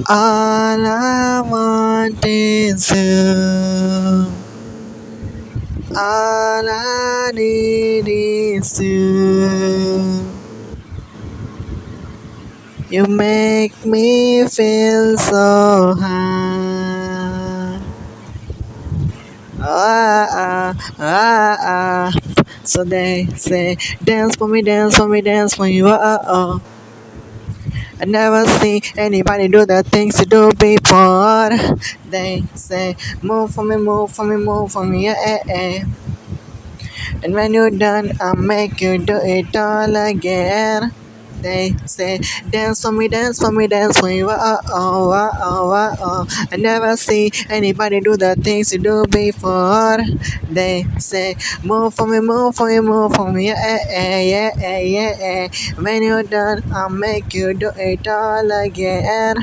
All I want is you. All I need is you. You make me feel so high. Ah. So they say, dance for me, dance for me, dance for you. I never see anybody do the things you do before. They say, move for me, move for me, move for me, yeah. And when you're done, I'll make you do it all again. They say, dance for me, dance for me, dance for me. I never see anybody do the things you do before. They say, move for me, move for me, move for me. Yeah. When you're done, I'll make you do it all again.